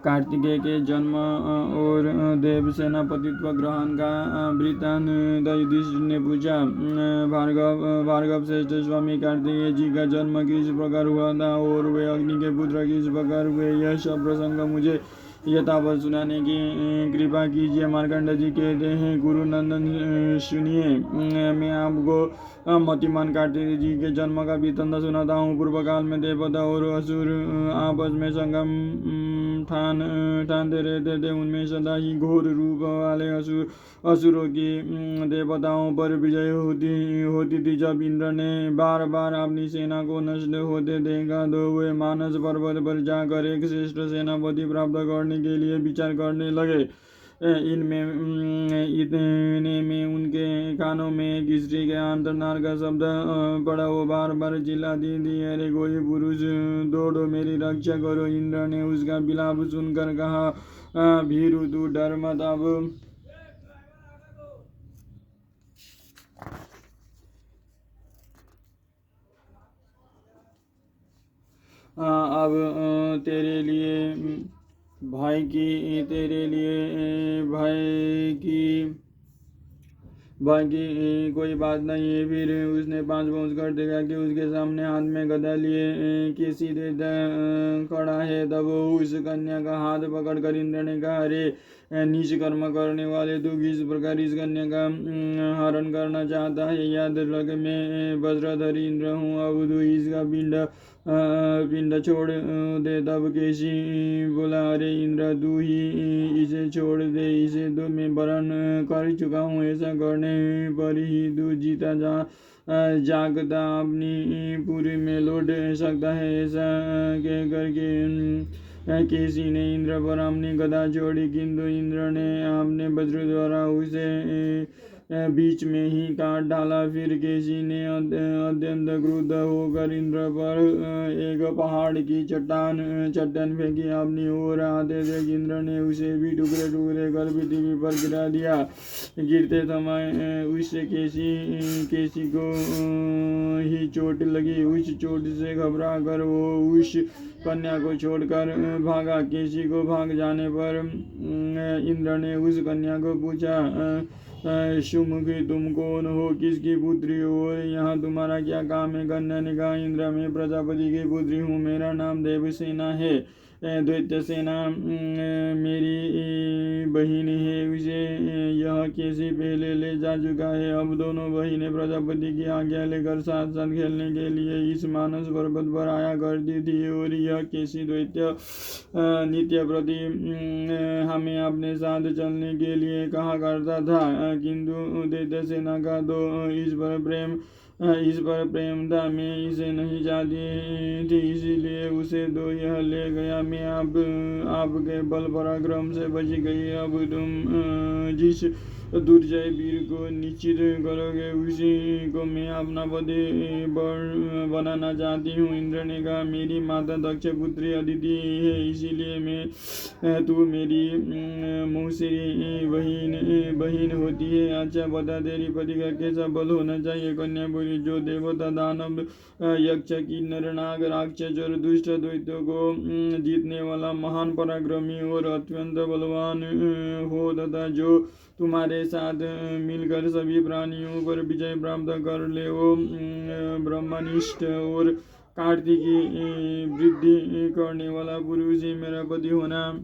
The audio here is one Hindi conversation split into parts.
कार्तिकेय के जन्म और देव सेनापतित्व ग्रहण का वृत्तांत युधिष्ठिर ने पूछा। भार्गव श्रेष्ठ स्वामी कार्तिकेय जी का जन्म किस प्रकार हुआ था और वे अग्नि के पुत्र किस प्रकार हुए, यह सब प्रसंग मुझे यथावत सुनाने की कृपा कीजिए। मार्कंड जी कहते हैं, गुरु नंदन सुनिए, मैं आपको मतिमान कार्तिकेय जी के जन्म का वृत्तांत सुनाता हूँ। पूर्व काल में देवता और असुर आपस में संगम ठानते रहते थे। उनमें सदा ही घोर रूप वाले असुरों की देवताओं पर विजय होती थी। जब इंद्र ने बार बार अपनी सेना को नष्ट होते देखा तो वे मानस पर्वत पर जाकर एक श्रेष्ठ सेनापति प्राप्त करने के लिए विचार करने लगे। इतने में उनके कानों में एक स्त्री के आर्तनाद का शब्द पड़ा। वो बार बार चिल्लाती थी, अरे कोई पुरुष दौड़ो, मेरी रक्षा करो। इंद्र ने उसका विलाप सुनकर कहा, भीरु तू डर मत। अब तेरे लिए भाई की कोई बात नहीं है। फिर उसने 5 पहुंचकर देखा कि उसके सामने हाथ में गदा लिए कि सीधे खड़ा है। तब वो उस कन्या का हाथ पकड़कर इंद्र ने कहा, अरे नीच कर्म करने वाले, तू किस प्रकार इस कन्या का हरण करना चाहता है। याद रख, मैं वज्रधरी इंद्र हूँ। अब तू इसका पिंड छोड़ दे। तब केशी बोला, अरे इंद्र तू ही इसे छोड़ दे, इसे तो मैं वरण कर चुका हूँ। ऐसा करने पर ही तू जीता जागता अपनी पुरी में लौट सकता है। ऐसा कहकर के केसी ने इंद्र पर अपनी गदा छोड़ी, किंतु इंद्र ने अपने वज्र द्वारा उसे बीच में ही काट डाला। फिर केसी ने अत्यंत क्रुद्ध होकर इंद्र पर एक पहाड़ की चट्टान फेंकी। अपनी ओर आते थे इंद्र ने उसे भी टुकड़े टुकड़े कर पृथ्वी पर गिरा दिया। गिरते समय उससे केसी को ही चोट लगी। उस चोट से घबरा कर वो उस कन्या को छोड़कर भागा। केसी को भाग जाने पर इंद्र ने उस कन्या को पूछा, सुमुखी तुम कौन हो, किसकी पुत्री हो और यहाँ तुम्हारा क्या काम है। कन्या ने कहा, इंद्र मैं प्रजापति की पुत्री हूँ, मेरा नाम देवसेना है। दैत्य सेना मेरी बहन है, उसे यह कैसे पहले ले जा चुका है। अब दोनों बहनें प्रजापति की आज्ञा लेकर साथ साथ खेलने के लिए इस मानस पर्वत पर आया करती थी। और यह कैसी दैत्य नित्य प्रति हमें अपने साथ चलने के लिए कहा करता था, किंतु दैत्य सेना का तो इस पर प्रेम था। मैं इसे नहीं चाहती थी, इसीलिए उसे तो यह ले गया। मैं आपके बल पराक्रम से बच गई। अब तुम जिस दुर्जय वीर को निश्चित करोगे उसी को मैं अपना पति बनाना चाहती हूँ। इंद्र ने कहा, मेरी माता दक्ष पुत्री अदिति है, इसीलिए तू मेरी मौसेरी बहन होती है। अच्छा बता, तेरी पति का कैसा बल होना चाहिए। कन्या बोली, जो देवता दानव यक्ष किन्नर नाग राक्षस और दुष्ट दैत्यों को जीतने वाला महान पराक्रमी और अत्यंत बलवान हो, तथा जो तुम्हारे साथ मिलकर सभी प्राणियों पर विजय प्राप्त कर ले, वो ब्रह्मनिष्ठ और कार्तिकी वृद्धि करने वाला पुरुष ही मेरा पति होना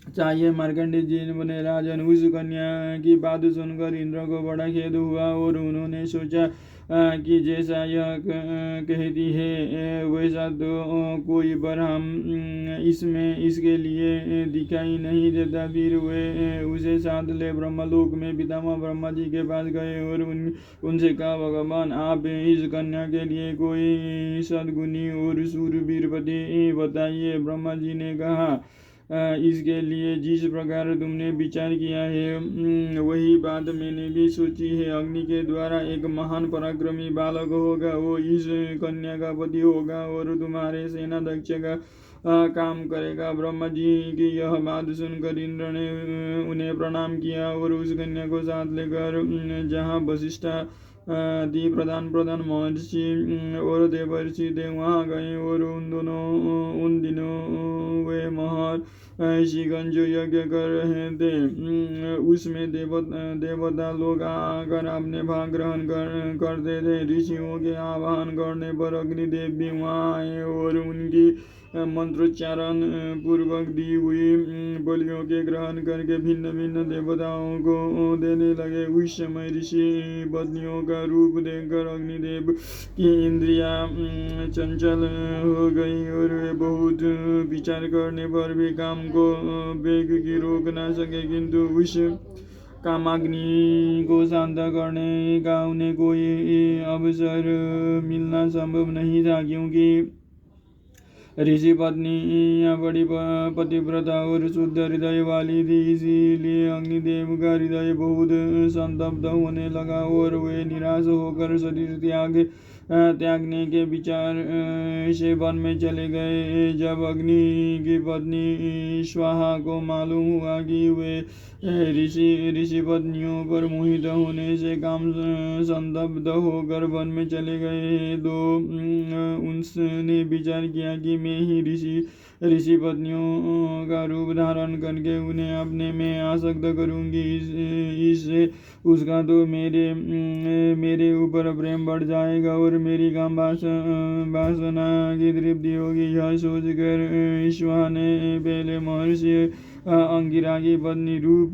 चाहिए। मार्कंडेय जी ने बोले, राजन उस कन्या की बात सुनकर इंद्र को बड़ा खेद हुआ और उन्होंने सोचा कि जैसा यह कहती है वैसा तो कोई वर हम इसमें इसके लिए दिखाई नहीं देता। फिर वे उसे साथ ले ब्रह्मलोक में पितामह ब्रह्मा जी के पास गए और उनसे कहा, भगवान आप इस कन्या के लिए कोई सद्गुणी और शूरवीर पति बताइए। ब्रह्मा जी ने कहा, इसके लिए जिस प्रकार तुमने विचार किया है वही बात मैंने भी सोची है। अग्नि के द्वारा एक महान पराक्रमी बालक होगा, वो इस कन्या का पति होगा और तुम्हारे सेना दक्ष का काम करेगा। ब्रह्मा जी की यह बात सुनकर इंद्र ने उन्हें प्रणाम किया और उस कन्या को साथ लेकर जहाँ वशिष्ठ प्रधान महर्षि और देवर्षि थे वहाँ गए। और उन दिनों वे अनुसार ऋषिगण जो यज्ञ कर रहे थे उसमें देवता लोग आकर अपने भाग ग्रहण करते थे। ऋषियों के आह्वान करने पर अग्निदेव भी वहाँ आए और उनकी मंत्रोच्चारण पूर्वक दी हुई बलियों के ग्रहण करके भिन्न भिन्न देवताओं को देने लगे। उस समय ऋषि पत्नियों का रूप देखकर अग्निदेव की इंद्रियां चंचल हो गई और वे बहुत विचार करने पर भी काम को वेग की रोक न सके, किंतु उस कामाग्नि को शांत करने का उन्हें कोई अवसर मिलना संभव नहीं था, क्योंकि ऋषि पत्नी बड़ी पतिव्रता और शुद्ध हृदय वाली थी। इसीलिए अग्निदेव का हृदय बहुत संतप्त होने लगा और वे निराश होकर शरीर त्यागने के विचार से वन में चले गए। जब अग्नि की पत्नी स्वाहा को मालूम हुआ कि वे ऋषि पत्नियों पर मोहित होने से काम संतप्त होकर वन में चले गए, तो उसने विचार किया कि मैं ही ऋषि पत्नियों का रूप धारण करके उन्हें अपने में आसक्त करूंगी। इससे उसका तो मेरे ऊपर प्रेम बढ़ जाएगा और मेरी काम वासना की तृप्ति होगी। यह सोचकर ईश्वर ने पहले महर्षि अंगिरा की पत्नी रूप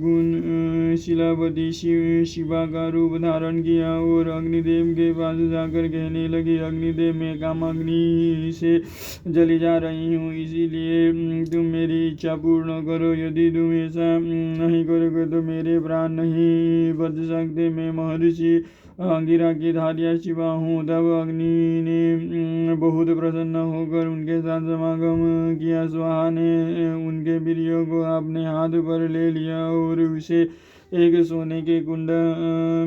गुण शिलावती शिवा का रूप धारण किया और अग्निदेव के पास जाकर कहने लगी, अग्निदेव मैं कामाग्नि से जली जा रही हूँ, इसीलिए तुम मेरी इच्छा पूर्ण करो। यदि तुम ऐसा नहीं करोगे तो मेरे प्राण नहीं बच सकते। मैं महर्षि अंगिरा की धार्या शिवा हूँ। तब अग्नि ने बहुत प्रसन्न होकर उनके साथ समागम किया। स्वाहा ने उनके वीर्य को अपने हाथ पर ले लिया और उसे एक सोने के कुंड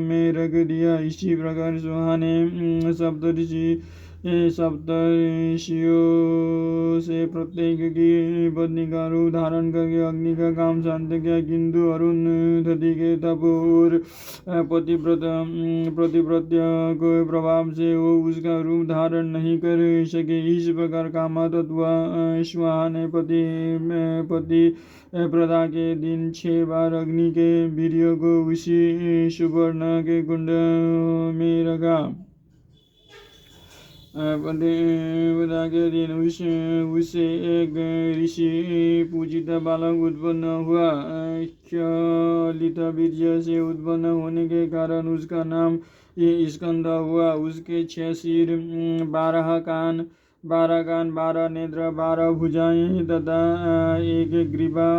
में रख दिया। इसी प्रकार स्वाहा ने सप्तर्षियों से प्रत्येक की पत्नी का रूप धारण करके अग्नि का काम शांत किया, किंतु अरुंधति के तप और पतिव्रत्य के प्रभाव से वो उसका रूप धारण नहीं कर सके। इस प्रकार कामतत्व स्वाहा ने पति प्रदा के दिन 6 बार अग्नि के वीर्य को उसी सुवर्ण के कुंड में रखा। पतिव्रता के दिन उससे एक ऋषि पूजित बालक उत्पन्न हुआ। क्षलित वीर्य से उत्पन्न होने के कारण उसका नाम स्कंद हुआ। उसके 6 सिर, 12 कान, 12 नेत्र, 12 भुजाएं तथा एक ग्रीवा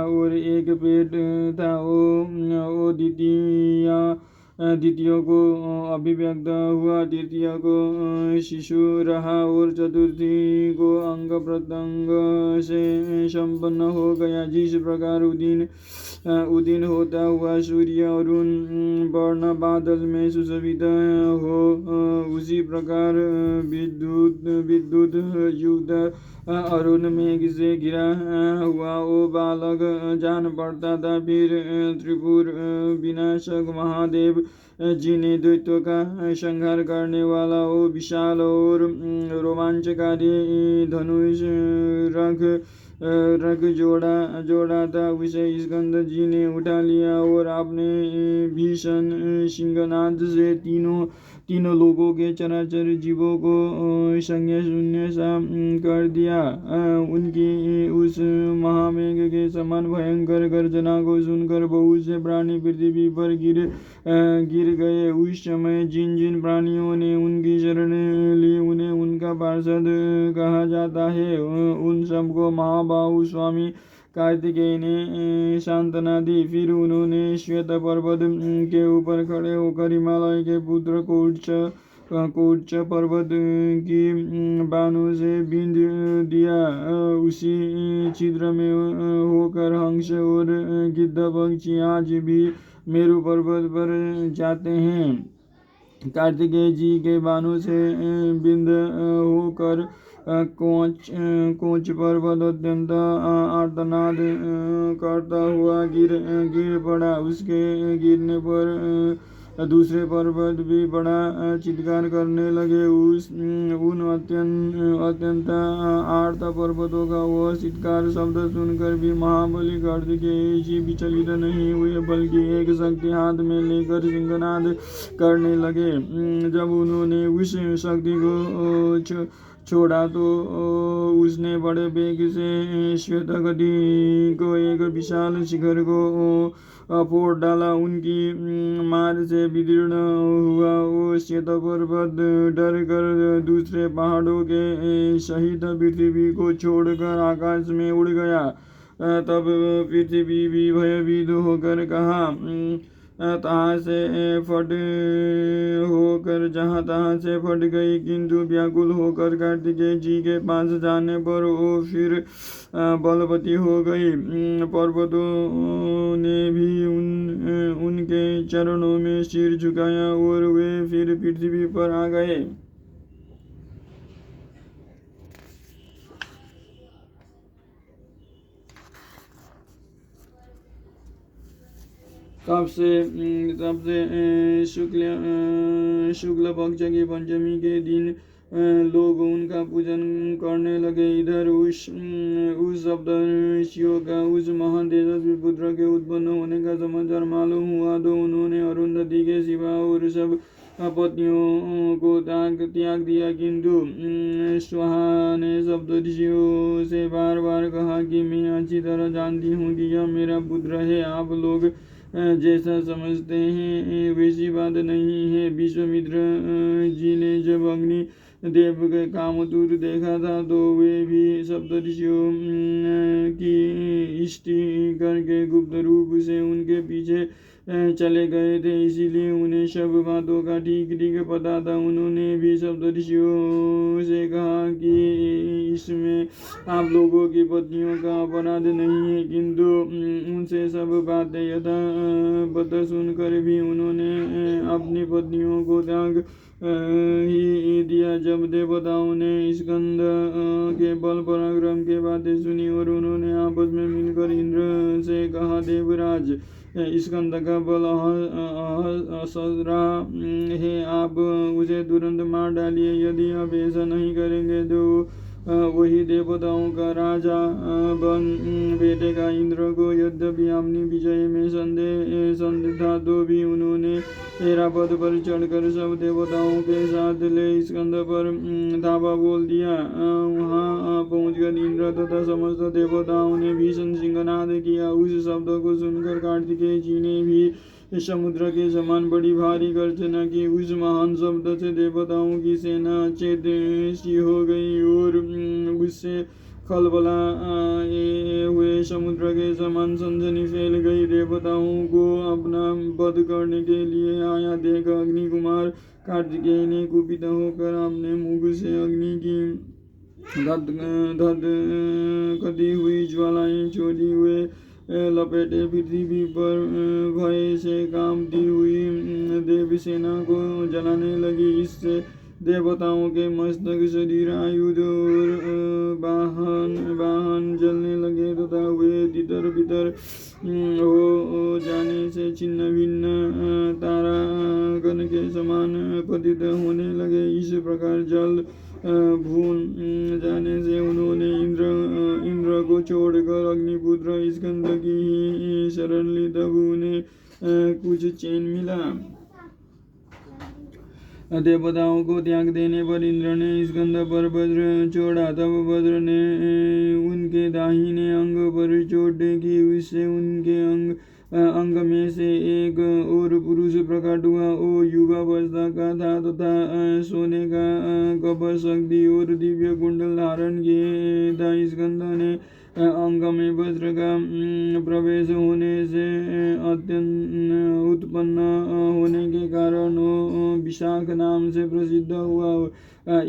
और एक पेट था। वो द्वितीय को अभिव्यक्त हुआ, तृतीय को शिशु रहा और चतुर्थी को अंग प्रत्यंग से संपन्न हो गया। जिस प्रकार उदिन होता हुआ सूर्य अरुण वर्ण बादल में सुशोभित हो, उसी प्रकार विद्युत युक्त अरुण मेघ से घिरा हुआ वो बालक जान पड़ता था। फिर त्रिपुर विनाशक महादेव जी ने दैत्यों का संहार करने वाला वो विशाल और रोमांचकारी धनुष रख जोड़ा था। उसे स्कंद जी ने उठा लिया और अपने भीषण सिंहनाद से तीनों लोगों के चराचर जीवों को संज्ञा शून्य सा कर दिया। उनकी उस महामेघ के समान भयंकर गर्जना को सुनकर बहुत से प्राणी पृथ्वी पर गिर गए। उस समय जिन प्राणियों ने उनकी शरण ली उन्हें उनका पार्षद कहा जाता है। उन सबको महाबाहु स्वामी कार्तिकेय ने सांत्वना दी। फिर उन्होंने श्वेत पर्वत के ऊपर खड़े होकर हिमालय के पुत्र कोच पर्वत की बाणों से बींध दिया। उसी छिद्र में होकर हंस और गिद्ध पक्षी आज भी मेरु पर्वत पर जाते हैं। कार्तिकेय जी के बाणों से बिंद होकर कोच पर्वत अत्यंत आर्तनाद करता हुआ गिर पड़ा। उसके गिरने पर दूसरे पर्वत भी बड़ा चित्कार करने लगे। उन अत्यंत आर्त पर्वतों का वह चित्कार शब्द सुनकर भी महाबली कार्तिकेय विचलित नहीं हुए, बल्कि एक शक्ति हाथ में लेकर सिंहनाद करने लगे। जब उन्होंने उस शक्ति को छोड़ा तो उसने बड़े वेग से श्वेतगति को एक विशाल शिखर को फोड़ डाला। उनकी मार से विदीर्ण हुआ वो श्वेत पर्वत डर कर दूसरे पहाड़ों के सहित पृथ्वी को छोड़कर आकाश में उड़ गया। तब पृथ्वी भी भयभीत होकर कहा तहाँ से फट होकर जहाँ तहाँ से फट गई, किंतु व्याकुल होकर कार्तिकेय जी के पास जाने पर वो फिर बलवती हो गई। पर्वतों ने भी उनके चरणों में सिर झुकाया और वे फिर पृथ्वी पर आ गए। तब से शुक्ल पक्ष की पंचमी के दिन लोग उनका पूजन करने लगे। इधर उस सप्तर्षियों का उस महान तेजस्वी पुत्र के उत्पन्न होने का समाचार मालूम हुआ तो उन्होंने अरुंधति के सिवा और सब पत्नियों को त्याग दिया, किंतु स्वाहा ने सप्तर्षियों से बार बार कहा कि मैं अच्छी तरह जानती हूँ कि यह मेरा पुत्र है। आप लोग जैसा समझते हैं वैसी बात नहीं है। विश्वामित्र जी ने जब अग्नि देव के कामतुर देखा था तो वे भी सप्तर्षियों की इष्टि करके गुप्त रूप से उनके पीछे चले गए थे, इसीलिए उन्हें सब बातों का ठीक ठीक पता था। उन्होंने भी सप्तर्षियों से कहा कि इसमें आप लोगों की पत्नियों का अपराध नहीं है, किंतु उनसे सब बातें यथा पता सुनकर भी उन्होंने अपनी पत्नियों को त्याग ही दिया। जब देवताओं ने स्कंद के बल पराक्रम के बातें सुनी और उन्होंने आपस में मिलकर इंद्र से कहा, देवराज स्कंद का बल असरा है, आप उसे तुरंत मार डालिए। यदि आप ऐसा नहीं करेंगे तो वही देवताओं का राजा बन बैठेगा। इंद्र को यद्यपि अपनी विजय में संदेह था तो भी उन्होंने ऐरावत पर चढ़कर सब देवताओं के साथ ले स्कंद पर धावा बोल दिया। वहां पहुंचकर इंद्र तथा समस्त देवताओं ने भीषण सिंहनाद किया। उस शब्द को सुनकर कार्तिकेय जी ने भी समुद्र के समान बड़ी भारी गर्जना की। उस महान शब्द से देवताओं की सेना चेत सी हो गई और उससे खलबला हुए समुद्र के समान सनसनी फैल गई। देवताओं को अपना वध करने के लिए आया देख अग्नि कुमार कार्तिकेय ने कुपित होकर अपने मुख से अग्नि की धध कती हुई ज्वालाएं छोड़ी हुए लपेटे पृथ्वी पर भय से कांपती हुई देवसेना को जलाने लगी। इससे देवताओं के मस्तक, शरीर, आयुध और वाहन जलने लगे तथा वे तितर बितर हो जाने से छिन्न भिन्न तारागण के समान पतित होने लगे। इस प्रकार जल भून जाने से उन्होंने इंद्र को छोड़कर अग्निपुत्र स्कंद की ही शरण ली। तब उन्हें कुछ चैन मिला। देवताओं को त्याग देने पर इंद्र ने स्कंद पर वज्र छोड़ा। तब वज्र ने उनके दाहिने अंग पर चोट की। उससे उनके अंग में से एक और पुरुष प्रकट हुआ। वो युवावस्था का था तथा सोने का कवच, शक्ति और दिव्य कुंडल धारण किए था। स्कंद ने अंग में वज्र का प्रवेश होने से अत्यंत उत्पन्न होने के कारण विशाख नाम से प्रसिद्ध हुआ।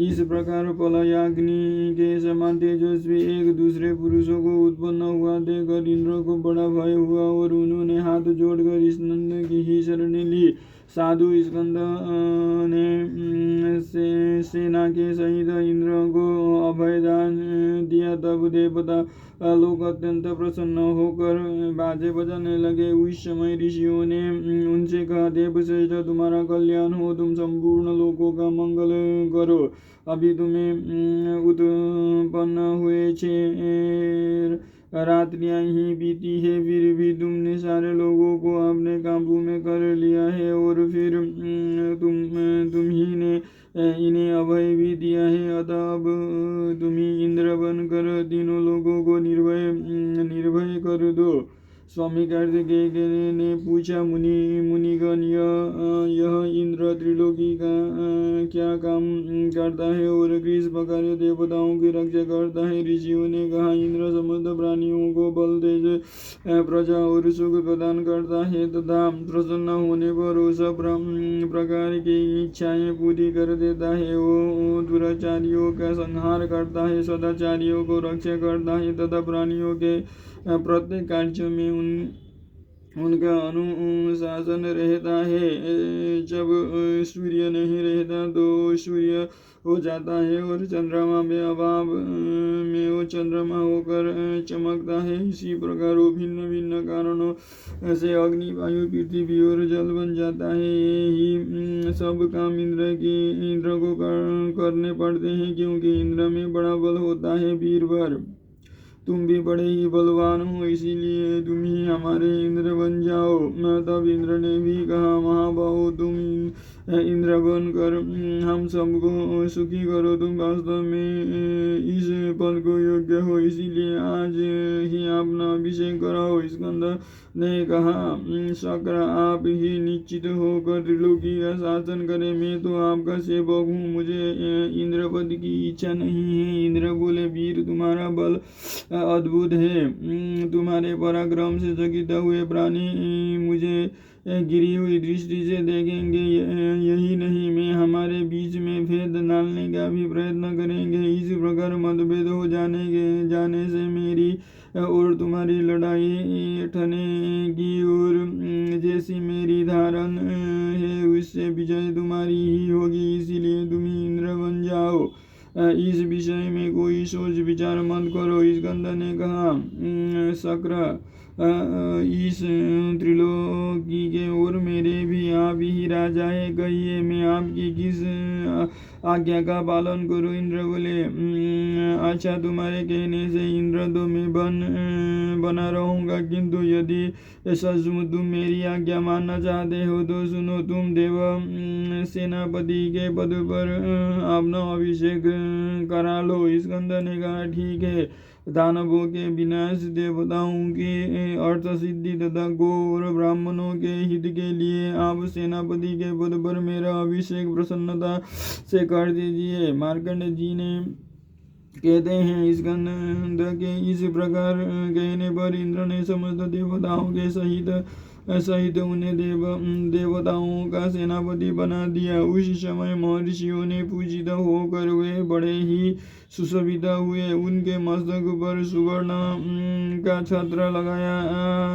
इस प्रकार प्रलयाग्नि के समान तेजस्वी एक दूसरे पुरुषों को उत्पन्न हुआ देखकर इंद्र को बड़ा भय हुआ और उन्होंने हाथ जोड़कर स्कंद की ही शरण ली। साधु स्कंद ने सेना के सहित इंद्र को अभयदान दिया। तब देवता लोग अत्यंत प्रसन्न होकर बाजे बजाने लगे। उस समय ऋषियों ने उनसे कहा, देवश्रेष्ठ, तुम्हारा कल्याण हो, तुम संपूर्ण लोगों का मंगल करो। अभी तुम्हें उत्पन्न हुए 6 रात्रियां ही बीती है, फिर भी तुमने सारे लोगों को अपने काबू में कर लिया है, और फिर तुम ही ने इन्हें अभय भी दिया है। अतः अब तुम ही इंद्र बनकर तीनों लोगों को निर्भय कर दो। स्वामी कार्तिकेय ने पूछा, मुनिगण, यह इंद्र त्रिलोकी का क्या काम करता है और किस प्रकार देवताओं की रक्षा करता है? ऋषियों ने कहा, इंद्र समस्त प्राणियों को बल, तेज, प्रजा और सुख प्रदान करता है तथा प्रसन्न होने पर वो सब प्रकार की इच्छाएं पूरी कर देता है। वो दुराचारियों का संहार करता है, सदाचारियों को रक्षा करता है तथा प्राणियों के प्रत्येक कार्य में उनका अनुशासन रहता है। जब सूर्य नहीं रहता तो सूर्य हो जाता है, और चंद्रमा में अभाव में वो चंद्रमा होकर चमकता है। इसी प्रकार वो भिन्न भिन्न कारणों से अग्नि, वायु, पृथ्वी और जल बन जाता है। यही सब काम इंद्र को करने पड़ते हैं, क्योंकि इंद्र में बड़ा बल होता है। वीरवर, तुम भी बड़े ही बलवान हो, इसीलिए तुम ही हमारे इंद्र बन जाओ। तब इंद्र ने भी कहा, महाबाहो, तुम इंद्र बनकर हम सबको सुखी करो। तुम वास्तव में इस पद को योग्य हो, इसीलिए आज ही अपना अभिषेक कराओ। स्कंद ने कहा, शक्र, आप ही निश्चित होकर त्रिलोकी का शासन करें। मैं तो आपका सेवक हूँ, मुझे इंद्र पद की इच्छा नहीं है। इंद्र बोले, वीर, तुम्हारा बल अद्भुत है, तुम्हारे पराक्रम से चकित हुए प्राणी मुझे गिरी हुई दृष्टि से देखेंगे। यही नहीं, मैं हमारे बीच में भेद डालने का भी प्रयत्न करेंगे। इस प्रकार मतभेद हो जाने से मेरी और तुम्हारी लड़ाई ठनेगी, और जैसी मेरी धारण है उससे विजय तुम्हारी ही होगी। इसीलिए तुम ही इंद्र बन जाओ। इस विषय में कोई सोच विचार मत करो। स्कंद ने कहा, शक्र, इस त्रिलोकी के और मेरे भी आप ही राजा है, कहिए मैं आपकी किस आज्ञा का पालन करूं? इंद्र बोले, अच्छा, तुम्हारे कहने से इंद्र तो मैं बना रहूंगा, किंतु यदि सचमुच तुम मेरी आज्ञा मानना चाहते हो तो सुनो, तुम देव सेनापति के पद पर अपना अभिषेक करा लो। स्कंद ने कहा, ठीक है। दानवों के विनाश, देवताओं की अर्थ सिद्धि तथा गो और ब्राह्मणों के हित के लिए आप सेनापति के पद पर मेरा अभिषेक प्रसन्नता से कर दीजिए। मार्कंड जी ने कहते हैं, स्कंद के इस प्रकार कहने पर इंद्र ने समस्त देवताओं के सहित उन्हें देवताओं का सेनापति बना दिया। उस समय महर्षियों ने पूजित होकर वे बड़े ही सुशोभित हुए। उनके मस्तक पर सुवर्ण का छत्र लगाया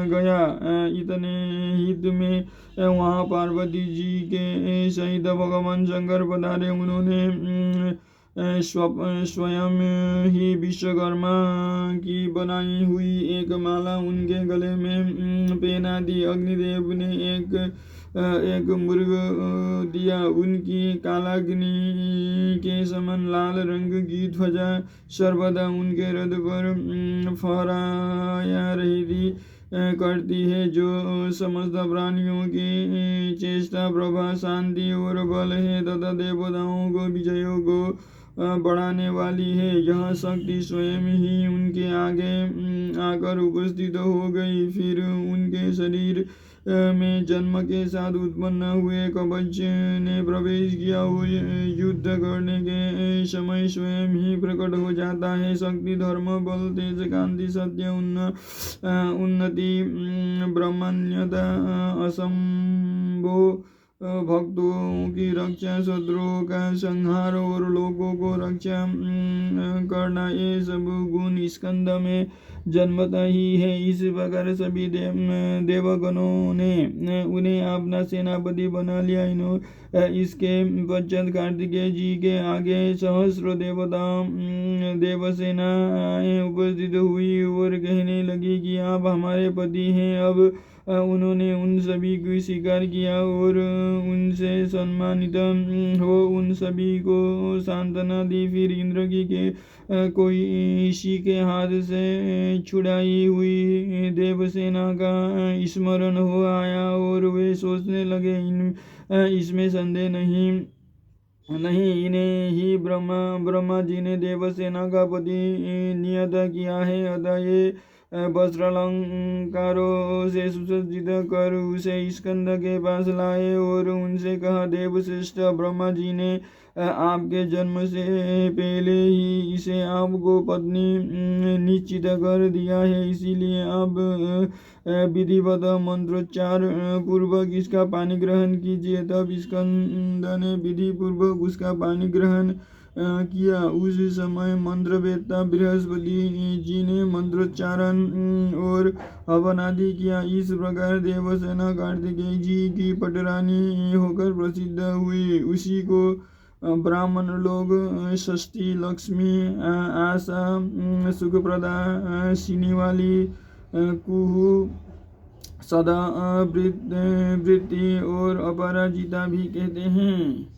गया। इतने हित में वहाँ पार्वती जी के सहित भगवान शंकर पधारे। उन्होंने स्वयं ही विश्वकर्मा की बनाई हुई एक माला उनके गले में पहना दी। अग्निदेव ने एक मृग दिया। उनकी कालाग्नि के समान लाल रंग की ध्वजा सर्वदा उनके रथ पर फहराया रहती करती है, जो समस्त प्राणियों की चेष्टा, प्रभा, शांति और बल है तथा देवताओं को विजयों को बढ़ाने वाली है। यह शक्ति स्वयं ही उनके आगे आकर उपस्थित हो गई। फिर उनके शरीर में जन्म के साथ उत्पन्न हुए कवच ने प्रवेश किया। युद्ध करने के समय स्वयं ही प्रकट हो जाता है। शक्ति, धर्म, बल, तेज, कांति, सत्य, उन्नति, ब्रह्मण्यता, असंभो भक्तों की रक्षा, शत्रुओं का संहार और लोगों को रक्षा करना, ये सब गुण स्कंद में जन्मता ही है। इस प्रकार सभी देवगणों ने उन्हें अपना सेनापति बना लिया। इसके पश्चात कार्तिकेय जी के आगे सहस्र देवसेनाएं उपस्थित हुई और कहने लगी कि आप हमारे पति हैं। अब उन्होंने उन सभी को स्वीकार किया और उनसे सम्मानित हो उन सभी को सांत्वना दी। फिर इंद्र की कोई इसी के हाथ से छुड़ाई हुई देवसेना का स्मरण हो आया और वे सोचने लगे इसमें संदेह नहीं इन्हें ही ब्रह्मा जी ने देवसेना का पति नियत किया है। अतः ये वस्त्रालंकारों से सुसज्जित कर उसे स्कंद के पास लाए और उनसे कहा, देवश्रेष्ठ, ब्रह्मा जी ने आपके जन्म से पहले ही इसे आपको पत्नी निश्चित कर दिया है। इसीलिए आप विधिवत मंत्रोच्चार पूर्वक इसका पानी ग्रहण कीजिए। तब स्कंद ने विधि पूर्वक उसका पानी ग्रहण किया। उस समय मंत्रवेत्ता बृहस्पति जी ने मंत्रोच्चारण और हवन आदि किया। इस प्रकार देवसेना कार्तिकेय जी की पटरानी होकर प्रसिद्ध हुई। उसी को ब्राह्मण लोग षष्ठी, लक्ष्मी, आशा, सुखप्रदा, सीने वाली, कुहू, सदा वृत्ति और अपराजिता भी कहते हैं।